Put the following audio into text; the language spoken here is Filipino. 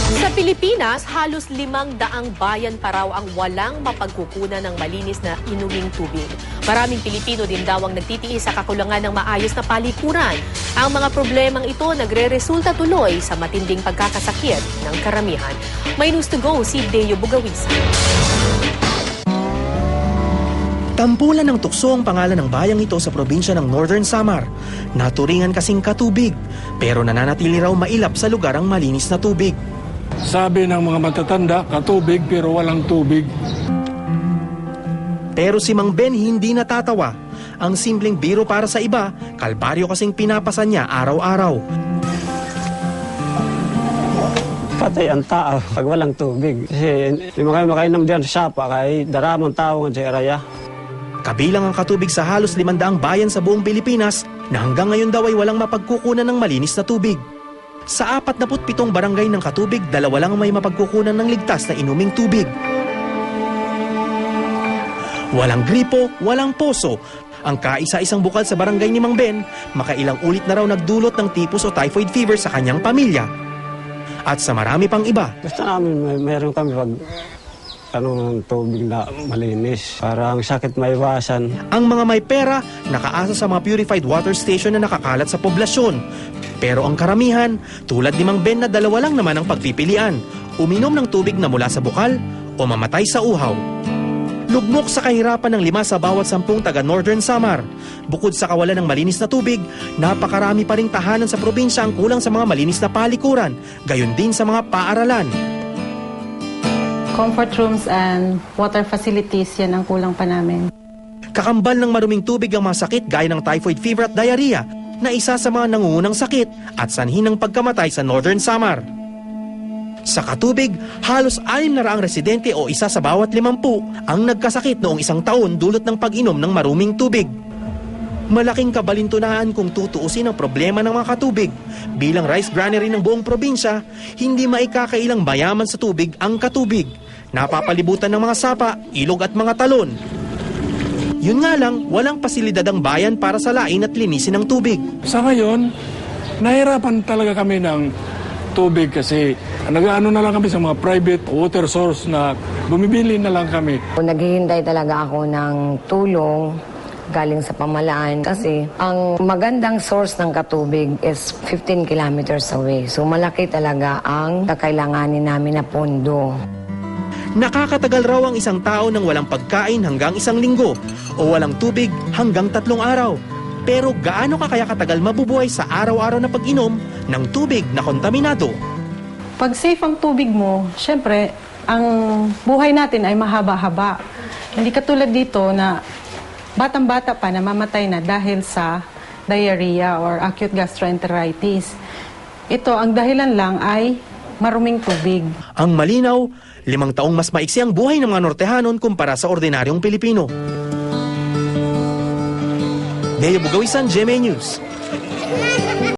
Sa Pilipinas, halos 500 bayan pa raw ang walang mapagkukunan ng malinis na inuming tubig. Maraming Pilipino din daw ang nagtitiis sa kakulangan ng maayos na palikuran. Ang mga problemang ito nagre-resulta tuloy sa matinding pagkakasakit ng karamihan. May news to go si Deo Bugawisa. Tampulan ng tukso ang pangalan ng bayang ito sa probinsya ng Northern Samar. Naturingan kasing katubig, pero nananatili raw mailap sa lugar ang malinis na tubig. Sabi ng mga matatanda, katubig pero walang tubig. Pero si Mang Ben hindi natatawa. Ang simpleng biro para sa iba, kalbaryo kasing pinapasan niya araw-araw. Patay ang tao pag walang tubig. Kasi hindi mo kayo makainom diyan sa sapa kay daramang tao nga sa area. Kabilang ang katubig sa halos 500 bayan sa buong Pilipinas na hanggang ngayon daw ay walang mapagkukunan ng malinis na tubig. Sa 47 barangay ng katubig, 2 lang may mapagkukunan ng ligtas na inuming tubig. Walang gripo, walang poso. Ang kaisa-isang bukal sa barangay ni Mang Ben, makailang ulit na raw nagdulot ng typhus o typhoid fever sa kanyang pamilya. At sa marami pang iba. Gusto namin mayroon kami pag tubig na malinis para ang sakit maiwasan. Ang mga may pera, nakaasa sa mga purified water station na nakakalat sa poblasyon. Pero ang karamihan, tulad ni Mang Ben na 2 lang naman ang pagpipilian, uminom ng tubig na mula sa bukal o mamatay sa uhaw. Lugmok sa kahirapan ng 5 sa bawat 10 taga Northern Samar. Bukod sa kawalan ng malinis na tubig, napakarami pa ring tahanan sa probinsya ang kulang sa mga malinis na palikuran, gayon din sa mga paaralan. Comfort rooms and water facilities, yan ang kulang pa namin. Kakambal ng maruming tubig ang mga sakit gaya ng typhoid fever at diarrhea na isa sa mga nangungunang sakit at sanhi ng pagkamatay sa Northern Samar. Sa katubig, halos 6 na raang residente o isa sa bawat 50 ang nagkasakit noong 1 taon dulot ng pag-inom ng maruming tubig. Malaking kabalintunaan kung tutuusin ang problema ng mga katubig. Bilang rice granary ng buong probinsya, hindi maikakailang mayaman sa tubig ang katubig. Napapalibutan ng mga sapa, ilog at mga talon. Yun nga lang, walang pasilidad ang bayan para salain at linisin ang tubig. Sa ngayon, nahirapan talaga kami ng tubig kasi nag-ano na lang kami sa mga private water source na bumibili na lang kami. Naghihintay talaga ako ng tulong galing sa pamahalaan kasi ang magandang source ng katubig is 15 kilometers away. So malaki talaga ang kakailanganin namin na pondo. Nakakatagal raw ang isang tao ng walang pagkain hanggang 1 linggo o walang tubig hanggang 3 araw. Pero gaano ka kaya katagal mabubuhay sa araw-araw na pag-inom ng tubig na kontaminado? Pag safe ang tubig mo, syempre, ang buhay natin ay mahaba-haba. Hindi katulad dito na batang-bata pa namamatay na dahil sa diarrhea or acute gastroenteritis. Ito, ang dahilan lang ay maruming tubig. Ang malinaw, 5 taong mas maiksi ang buhay ng mga Nortehanon kumpara sa ordinaryong Pilipino. Deo Bugawisan, GMA News.